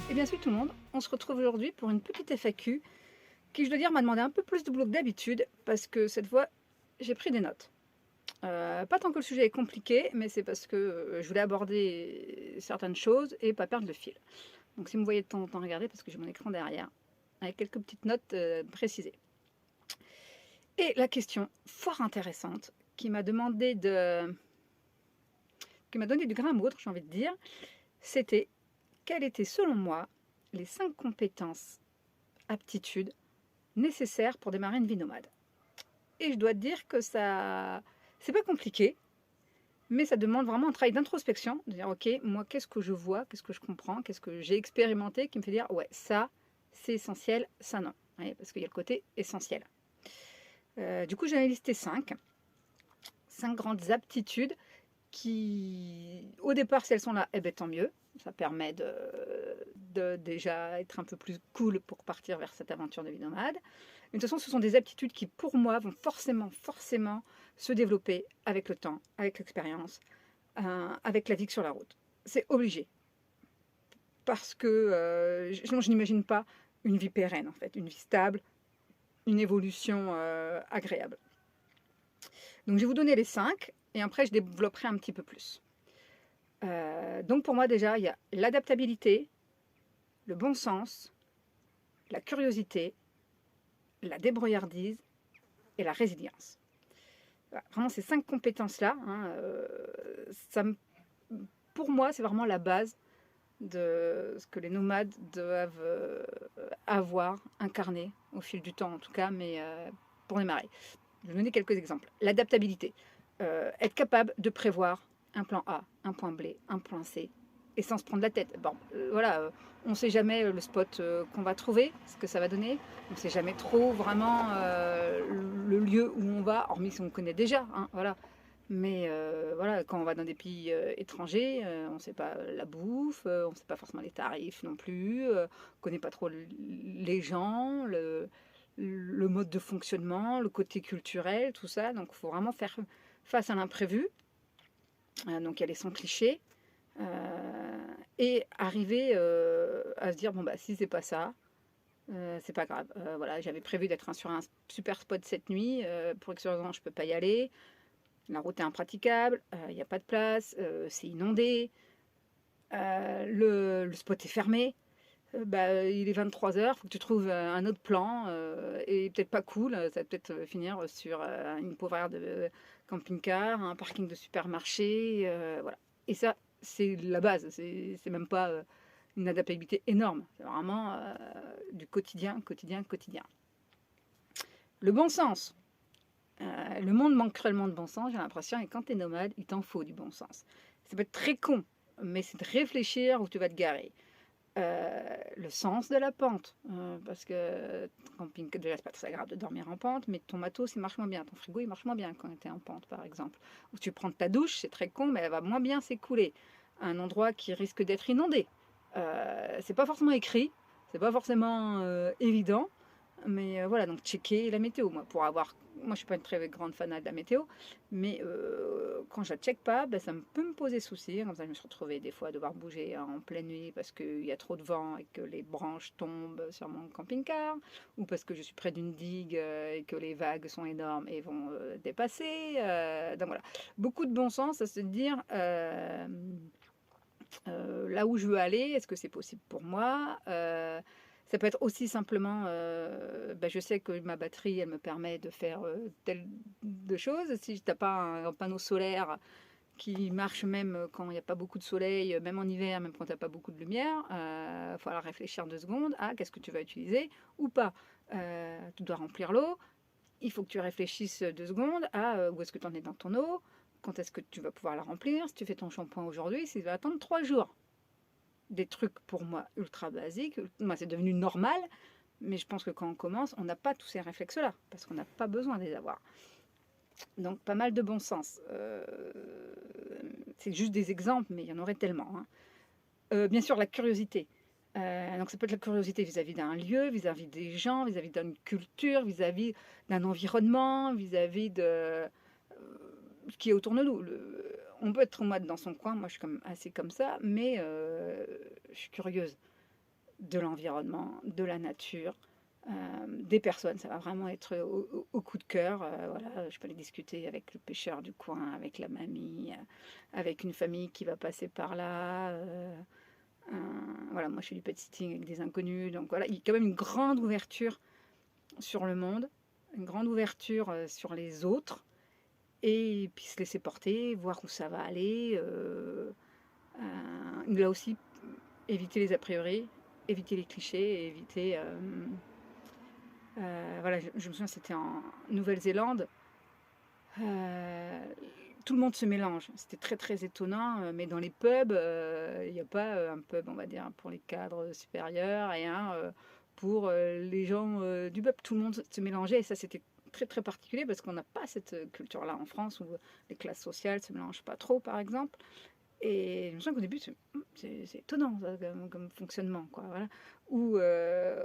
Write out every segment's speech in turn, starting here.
Et bien salut tout le monde, on se retrouve aujourd'hui pour une petite FAQ qui, je dois dire, m'a demandé un peu plus de boulot que d'habitude parce que cette fois, j'ai pris des notes. Pas tant que le sujet est compliqué, mais c'est parce que je voulais aborder certaines choses et pas perdre le fil. Donc si vous me voyez de temps en temps regarder, parce que j'ai mon écran derrière, avec quelques petites notes précisées. Et la question fort intéressante qui m'a demandé qui m'a donné du grain à moudre, j'ai envie de dire, c'était quelles étaient selon moi les 5 compétences, aptitudes nécessaires pour démarrer une vie nomade. Et je dois te dire que ça, c'est pas compliqué, mais ça demande vraiment un travail d'introspection, de dire ok, moi qu'est-ce que je vois, qu'est-ce que je comprends, qu'est-ce que j'ai expérimenté qui me fait dire ouais, ça c'est essentiel, ça non. Ouais, parce qu'il y a le côté essentiel. Du coup, j'en ai listé 5 grandes aptitudes qui, au départ, si elles sont là, eh ben, tant mieux. Ça permet de déjà être un peu plus cool pour partir vers cette aventure de vie nomade. Mais de toute façon, ce sont des aptitudes qui, pour moi, vont forcément se développer avec le temps, avec l'expérience, avec la vie sur la route. C'est obligé. Parce que sinon, je n'imagine pas une vie pérenne, en fait, une vie stable, une évolution agréable. Donc, je vais vous donner les 5 et après, je développerai un petit peu plus. Donc, pour moi, déjà, il y a l'adaptabilité, le bon sens, la curiosité, la débrouillardise et la résilience. Voilà, vraiment, ces 5 compétences-là, hein, pour moi, c'est vraiment la base de ce que les nomades doivent avoir, incarner au fil du temps en tout cas, mais pour démarrer. Je vais donner quelques exemples. L'adaptabilité. Être capable de prévoir un plan A, un point B, un point C, et sans se prendre la tête. Bon, voilà, on ne sait jamais le spot qu'on va trouver, ce que ça va donner. On ne sait jamais trop vraiment le lieu où on va, hormis si on connaît déjà. Hein, voilà. Mais voilà, quand on va dans des pays étrangers, on ne sait pas la bouffe, on ne sait pas forcément les tarifs non plus, on ne connaît pas trop les gens, le mode de fonctionnement, le côté culturel, tout ça. Donc il faut vraiment faire face à l'imprévu. Donc il y a les 100 clichés. Et arriver à se dire, bon, bah, si c'est pas ça, c'est pas grave. Voilà, j'avais prévu d'être sur un super spot cette nuit. Pour X raison, je peux pas y aller. La route est impraticable, il n'y a pas de place, c'est inondé, le spot est fermé. Bah, il est 23 h, il faut que tu trouves un autre plan et peut-être pas cool, ça va peut-être finir sur une pauvre aire de camping-car, un parking de supermarché, voilà. Et ça, c'est la base, c'est même pas une adaptabilité énorme, c'est vraiment du quotidien, quotidien, quotidien. Le bon sens. Le monde manque cruellement de bon sens, j'ai l'impression, et quand tu es nomade, il t'en faut du bon sens. Ça peut être très con, mais c'est de réfléchir où tu vas te garer. Le sens de la pente, parce que camping, déjà c'est pas très agréable de dormir en pente, mais ton matos il marche moins bien, ton frigo il marche moins bien quand tu es en pente par exemple. Ou tu prends ta douche, c'est très con, mais elle va moins bien s'écouler. Un endroit qui risque d'être inondé. C'est pas forcément écrit, c'est pas forcément évident, mais voilà, donc checker la météo, moi je suis pas une très grande fan de la météo, mais quand je la check pas, ben, ça peut me poser souci. Comme ça, je me suis retrouvée des fois à devoir bouger en pleine nuit parce qu'il y a trop de vent et que les branches tombent sur mon camping-car, ou parce que je suis près d'une digue et que les vagues sont énormes et vont dépasser. Donc voilà, beaucoup de bon sens à se dire là où je veux aller, est-ce que c'est possible pour moi ça peut être aussi simplement, bah, je sais que ma batterie, elle me permet de faire telle de choses. Si tu n'as pas un panneau solaire qui marche même quand il n'y a pas beaucoup de soleil, même en hiver, même quand tu n'as pas beaucoup de lumière, il va falloir réfléchir 2 secondes à qu'est-ce que tu vas utiliser ou pas. Tu dois remplir l'eau, il faut que tu réfléchisses 2 secondes à où est-ce que tu en es dans ton eau, quand est-ce que tu vas pouvoir la remplir, si tu fais ton shampoing aujourd'hui, s'il va attendre 3 jours. Des trucs pour moi ultra basiques, moi c'est devenu normal, mais je pense que quand on commence, on n'a pas tous ces réflexes-là, parce qu'on n'a pas besoin de les avoir. Donc pas mal de bon sens. C'est juste des exemples, mais il y en aurait tellement. Hein. Bien sûr, la curiosité. Donc ça peut être la curiosité vis-à-vis d'un lieu, vis-à-vis des gens, vis-à-vis d'une culture, vis-à-vis d'un environnement, vis-à-vis de ce qui est autour de nous. On peut être en mode dans son coin, moi je suis assez comme ça, mais je suis curieuse. de l'environnement, de la nature, des personnes. Ça va vraiment être au coup de cœur. Voilà, je peux aller discuter avec le pêcheur du coin, avec la mamie, avec une famille qui va passer par là. Voilà, moi je fais du pet sitting avec des inconnus. Donc voilà, il y a quand même une grande ouverture sur le monde, une grande ouverture sur les autres. Et puis se laisser porter, voir où ça va aller. Là aussi, éviter les a priori, éviter les clichés, éviter... voilà, je me souviens, c'était en Nouvelle-Zélande. Tout le monde se mélange. C'était très très étonnant, mais dans les pubs, il n'y a pas un pub, on va dire, pour les cadres supérieurs et un pour les gens du peuple. Tout le monde se mélangeait et ça, c'était très très particulier parce qu'on n'a pas cette culture-là en France où les classes sociales se mélangent pas trop, par exemple. Et je me souviens qu'au début, c'est étonnant ça, comme fonctionnement, quoi. Voilà. Ou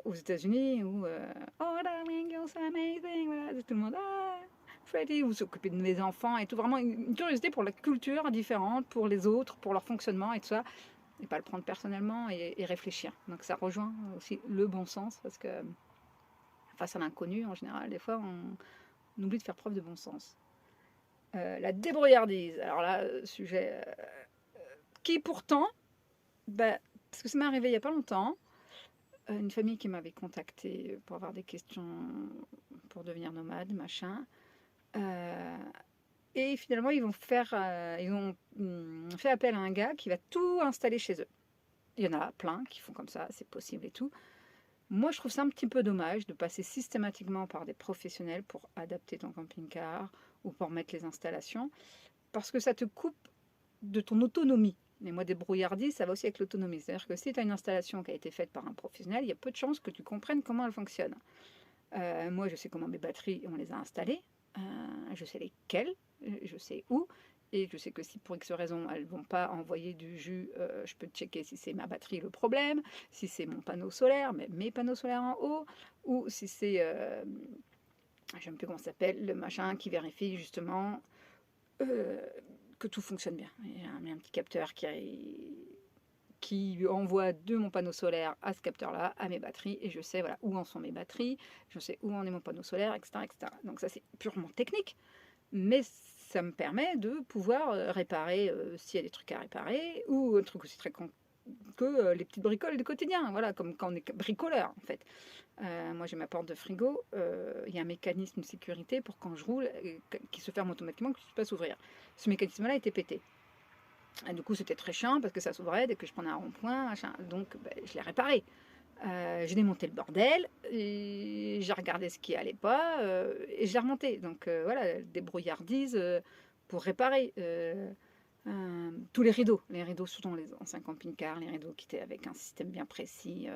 aux États-Unis, où oh darling, you're so amazing, voilà, tout le monde Freddy, ou s'occuper de mes enfants et tout. Vraiment une curiosité pour la culture différente, pour les autres, pour leur fonctionnement et tout ça, et pas le prendre personnellement et réfléchir. Donc ça rejoint aussi le bon sens parce que face à l'inconnu, en général, des fois, on oublie de faire preuve de bon sens. La débrouillardise. Alors là, sujet qui pourtant, bah, parce que ça m'est arrivé il n'y a pas longtemps, une famille qui m'avait contacté pour avoir des questions pour devenir nomade, machin. Et finalement, ils ont fait appel à un gars qui va tout installer chez eux. Il y en a plein qui font comme ça, c'est possible et tout. Moi, je trouve ça un petit peu dommage de passer systématiquement par des professionnels pour adapter ton camping-car ou pour mettre les installations, parce que ça te coupe de ton autonomie. Mais moi, débrouillardise, ça va aussi avec l'autonomie. C'est-à-dire que si tu as une installation qui a été faite par un professionnel, il y a peu de chances que tu comprennes comment elle fonctionne. Moi, je sais comment mes batteries, on les a installées. Je sais lesquelles, je sais où. Et je sais que si pour X raison, elles ne vont pas envoyer du jus, je peux checker si c'est ma batterie le problème, si c'est mon panneau solaire, mes panneaux solaires en haut, ou si c'est, je ne sais plus comment ça s'appelle, le machin qui vérifie justement euh, que tout fonctionne bien. Il y a un petit capteur qui envoie de mon panneau solaire à ce capteur-là, à mes batteries, et je sais voilà, où en sont mes batteries, je sais où en est mon panneau solaire, etc. etc. Donc ça, c'est purement technique, mais ça me permet de pouvoir réparer s'il y a des trucs à réparer, ou un truc aussi très con que les petites bricoles du quotidien, voilà, comme quand on est bricoleur, en fait. Moi, j'ai ma porte de frigo, il y a un mécanisme de sécurité pour quand je roule, qui se ferme automatiquement, que je ne puisse pas s'ouvrir. Ce mécanisme-là était pété. Et du coup, c'était très chiant parce que ça s'ouvrait dès que je prenais un rond-point, machin. Donc, je l'ai réparé. J'ai démonté le bordel, j'ai regardé ce qui allait pas, et je l'ai remonté. Donc voilà, débrouillardise pour réparer. Tous les rideaux surtout dans les anciens camping-cars, les rideaux qui étaient avec un système bien précis.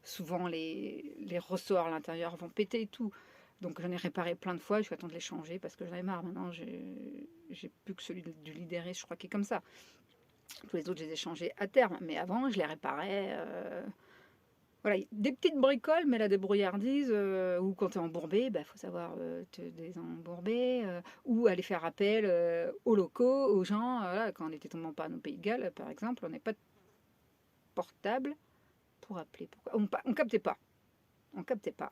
Souvent, les ressorts à l'intérieur vont péter et tout. Donc j'en ai réparé plein de fois, je suis attendre de les changer parce que j'en ai marre. Maintenant, j'ai plus que celui du Lidéré, je crois, qui est comme ça. Tous les autres, je les ai changés à terme, mais avant, je les réparais. Voilà, des petites bricoles, mais la débrouillardise, ou quand tu es embourbé, il faut savoir te désembourber, ou aller faire appel aux locaux, aux gens. Voilà, quand on était tombé en panne au Pays de Galles, par exemple, on n'est pas de portable pour appeler. Pourquoi on captait pas. On captait pas.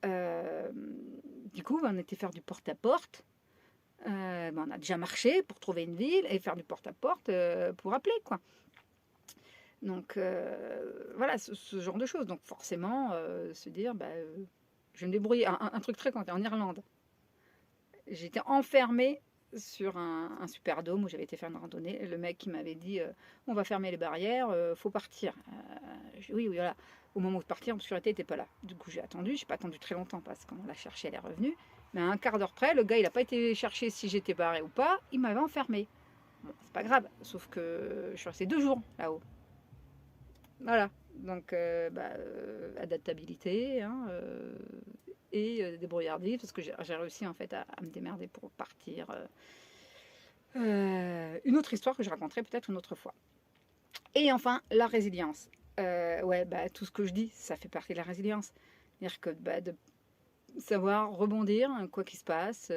Euh, du coup, on était faire du porte-à-porte. On a déjà marché pour trouver une ville et faire du porte-à-porte pour appeler, quoi. Donc voilà, ce genre de choses. Donc forcément, se dire, je vais me débrouiller. Un truc très concret, en Irlande, j'étais enfermée sur un superdôme où j'avais été faire une randonnée. Le mec qui m'avait dit, on va fermer les barrières, faut partir. Oui, oui, voilà. Au moment de partir, l'obscurité n'était pas là. Du coup, j'ai attendu. J'ai pas attendu très longtemps parce qu'on l'a cherché, elle est revenue. Mais à un quart d'heure près, le gars, il n'a pas été chercher si j'étais barrée ou pas. Il m'avait enfermée. Bon, c'est pas grave, sauf que je suis restée 2 jours là-haut. Voilà, donc adaptabilité hein, et débrouillardise, parce que j'ai réussi en fait à me démerder pour partir. Une autre histoire que je raconterai peut-être une autre fois. Et enfin, la résilience. Ouais, tout ce que je dis, ça fait partie de la résilience. C'est-à-dire que de savoir rebondir, hein, quoi qu'il se passe.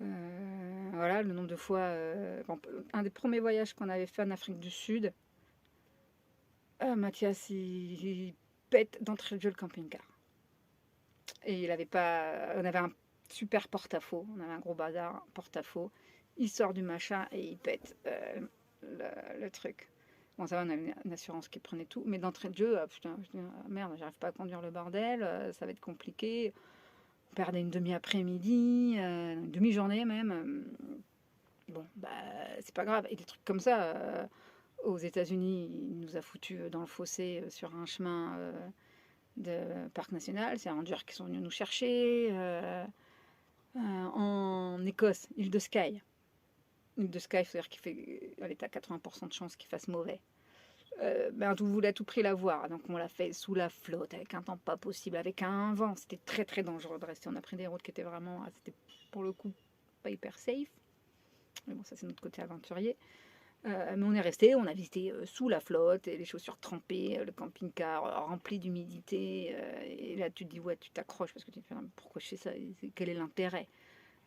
Voilà, le nombre de fois. Un des premiers voyages qu'on avait fait en Afrique du Sud, Mathias, il pète d'entrée de jeu le camping-car. Et il avait pas. On avait un super porte-à-faux. On avait un gros bazar, porte-à-faux. Il sort du machin et il pète le truc. Bon, ça va, on avait une assurance qui prenait tout. Mais d'entrée de jeu, putain, je dis, merde, j'arrive pas à conduire le bordel, ça va être compliqué. On perdait une demi-après-midi, une demi-journée même. Bon, bah, c'est pas grave. Et des trucs comme ça, aux États-Unis, il nous a foutu dans le fossé sur un chemin de parc national. C'est un Rangers qui sont venus nous chercher. En Écosse, île de Skye. Île de Skye, c'est-à-dire qu'il fait, elle est à 80% de chance qu'il fasse mauvais. Ben, on voulait à tout prix la voir, donc on l'a fait sous la flotte, avec un temps pas possible, avec un vent. C'était très très dangereux de rester. On a pris des routes qui étaient vraiment, c'était pour le coup pas hyper safe. Mais bon, ça c'est notre côté aventurier. Mais on est resté, on a visité sous la flotte, et les chaussures trempées, le camping-car rempli d'humidité. Et là, tu te dis, ouais, tu t'accroches parce que tu te dis, pourquoi je fais ça? Quel est l'intérêt?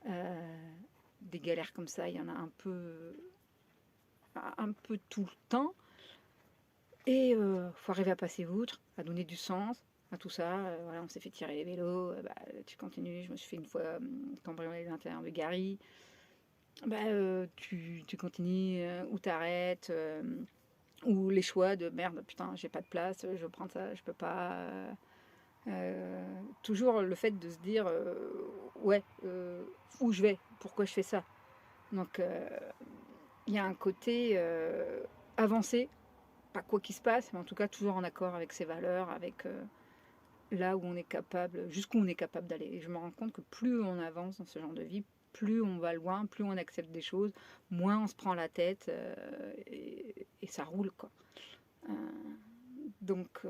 Des galères comme ça, il y en a un peu tout le temps. Et faut arriver à passer outre, à donner du sens à tout ça. Voilà, on s'est fait tirer les vélos, bah, tu continues. Je me suis fait une fois cambrioler l'intérieur de Gary. Bah, tu continues ou t'arrêtes. Ou les choix de merde, putain, j'ai pas de place, je prends ça, je peux pas. Toujours le fait de se dire, ouais, où je vais, pourquoi je fais ça. Donc, il y a un côté avancé, pas quoi qu'il se passe, mais en tout cas toujours en accord avec ses valeurs, avec là où on est capable, jusqu'où on est capable d'aller. Et je me rends compte que plus on avance dans ce genre de vie, plus on va loin, plus on accepte des choses, moins on se prend la tête et ça roule, quoi. Euh, donc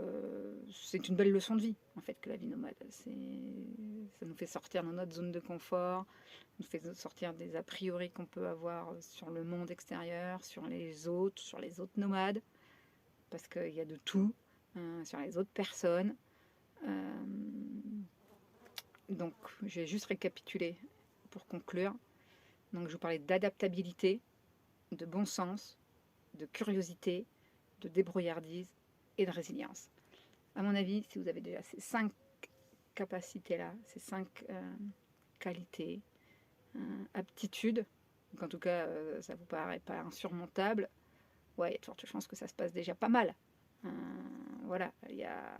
c'est une belle leçon de vie, en fait, que la vie nomade. Ça nous fait sortir de notre zone de confort, nous fait sortir des a priori qu'on peut avoir sur le monde extérieur, sur les autres nomades, parce qu'il y a de tout, sur les autres personnes. Donc, je vais juste récapituler pour conclure. Donc, je vous parlais d'adaptabilité, de bon sens, de curiosité, de débrouillardise et de résilience. À mon avis, si vous avez déjà ces 5 capacités-là, ces 5 qualités, aptitudes, donc en tout cas, ça vous paraît pas insurmontable, ouais, il y a de fortes chances que ça se passe déjà pas mal. Voilà, il y a...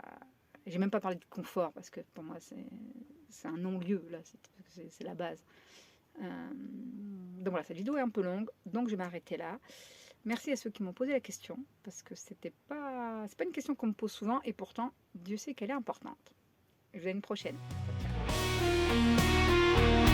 J'ai même pas parlé de confort, parce que pour moi, c'est un non-lieu, là, c'est la base. Donc voilà, cette vidéo est un peu longue, donc je vais m'arrêter là. Merci à ceux qui m'ont posé la question, parce que c'est pas une question qu'on me pose souvent, et pourtant, Dieu sait qu'elle est importante. Je vous dis à une prochaine. Ciao, ciao.